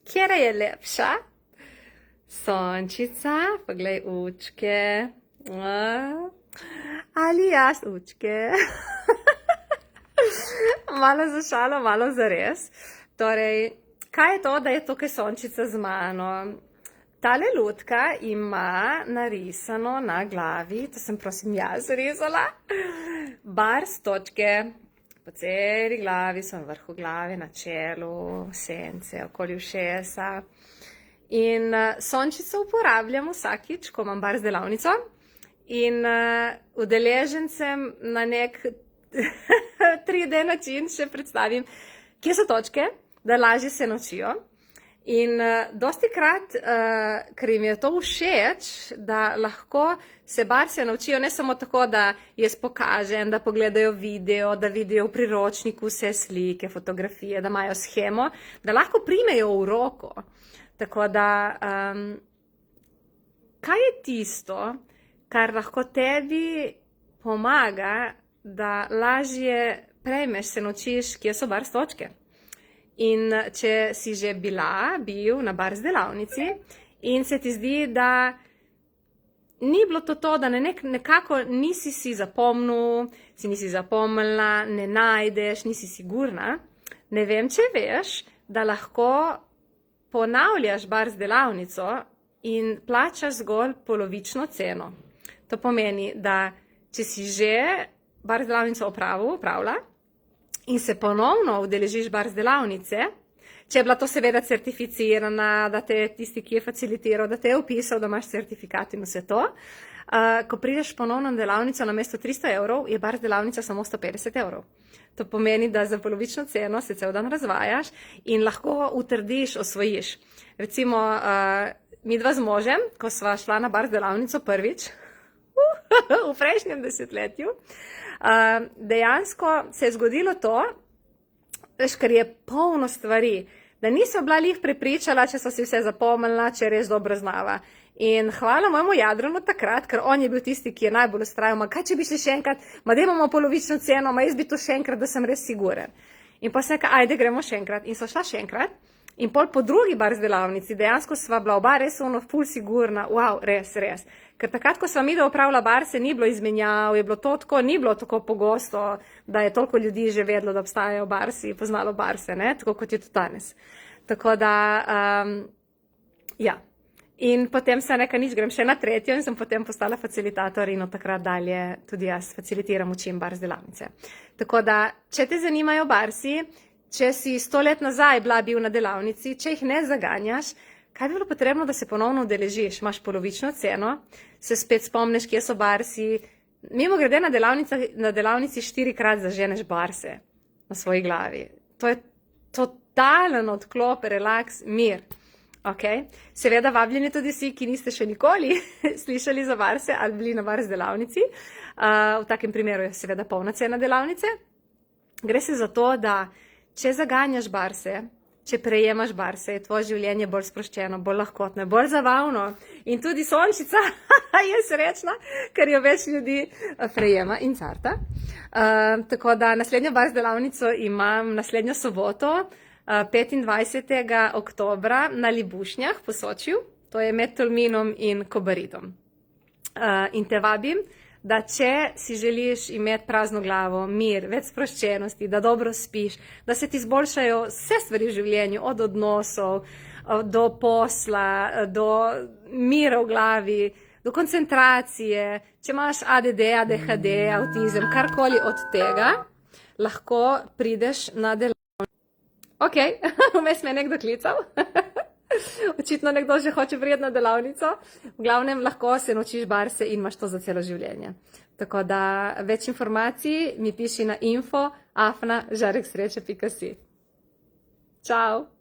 Kjera je lepša? Sončica, poglej učke. Ali jaz učke? Malo za šalo, malo za res. Torej, kaj je to, da je tukaj Sončica z mano? Tale lutka ima narisano na glavi, to sem prosim jaz risala, bars točke. Po celi glavi so na vrhu glave, na čelu, sence, okoli ušesa. In Sončico uporabljam vsakič, ko imam bars delavnico. In udeležencem na nek 3D način še predstavim, kje so točke, da lažje se naučijo. In dosti krat, ker jim je to všeč, da lahko se barse naučijo ne samo tako, da jaz pokažem, da pogledajo video, da vidijo v priročniku vse slike, fotografije, da imajo shemo, da lahko primejo v roko. Tako da, kaj je tisto, kar lahko tebi pomaga, da lažje prejmeš, se naučiš, kje so bars točke? In če si že bil na bars delavnici in se ti zdi, da ni bilo to, da nekako nisi si zapomnil, si nisi zapomnila, ne najdeš, nisi sigurna, ne vem, če veš, da lahko ponavljaš bars delavnico in plačaš zgolj polovično ceno. To pomeni, da če si že bars delavnico opravila, in se ponovno udeležiš bars delavnice, če je bila to seveda certificirana, da te je tisti, ki je facilitiral, da te je upisal, da imaš certifikat in vse to, ko prideš ponovno na delavnico na mesto 300 evrov, je bars delavnica samo 150 evrov. To pomeni, da za polovično ceno se cel dan razvajaš in lahko utrdiš, osvojiš. Recimo, midva z možem, ko sva šla na bars delavnico prvič, v prejšnjem desetletju, dejansko se je zgodilo to, ker je polno stvari, da niso bila lih prepričala, če so si vse zapomnila, če res dobro znava. In hvala mojemu Jadranu takrat, ker on je bil tisti, ki je najbolj ustrajal, kaj če bi šli še enkrat, da imamo polovično ceno, jaz bi to še enkrat, da sem res siguren. In pa sem rekla, ajde, gremo še enkrat. In so šla še enkrat. In pol po drugi bars delavnici, dejansko sva bila oba res ful sigurna, wow, res. Ker takrat, ko sva midva opravila barse, ni bilo izmenjav, je bilo to tako, ni bilo tako pogosto, da je toliko ljudi že vedelo, da obstajajo barsi, poznalo barse, ne, tako kot je to danes. Tako da, ja. In potem sem rekla, nič, grem še na tretjo in sem potem postala facilitator in od takrat dalje tudi jaz facilitiram, učim bars delavnice. Tako da, če te zanimajo barsi, če si 100 let nazaj bil na delavnici, če jih ne zaganjaš, kaj bi bilo potrebno, da se ponovno udeležiš? Imaš polovično ceno, se spet spomniš, kje so barsi. Mimogrede na delavnici 4-krat zaženeš barse na svoji glavi. To je totalen odklop, relaks, mir. Okay? Seveda vabljeni tudi vsi, ki niste še nikoli slišali za barse ali bili na bars delavnici. V takem primeru je seveda polna cena delavnice. Gre se za to, da če zaganjaš barse, če prejemaš barse, je tvoje življenje bolj sproščeno, bolj lahkotno, bolj zabavno. In tudi Sončica je srečna, ker jo več ljudi prejema in carta. Tako da naslednjo bars delavnico imam naslednjo soboto, 25. oktobra na Libušnjah po Sočiju. To je med Tolminom in Kobaridom. In te vabim, da če si želiš imeti prazno glavo, mir, več sproščenosti, da dobro spiš, da se ti izboljšajo vse stvari v življenju, od odnosov, do posla, do mira v glavi, do koncentracije, če imaš ADD, ADHD, avtizem, karkoli od tega, lahko prideš na delavnico. Ok, vmes me je nekdo klical. Očitno nekdo že hoče priti na delavnico. V glavnem lahko se naučiš barse in imaš to za celo življenje. Tako da več informacij mi piši na info@žareksreče.si. Čau!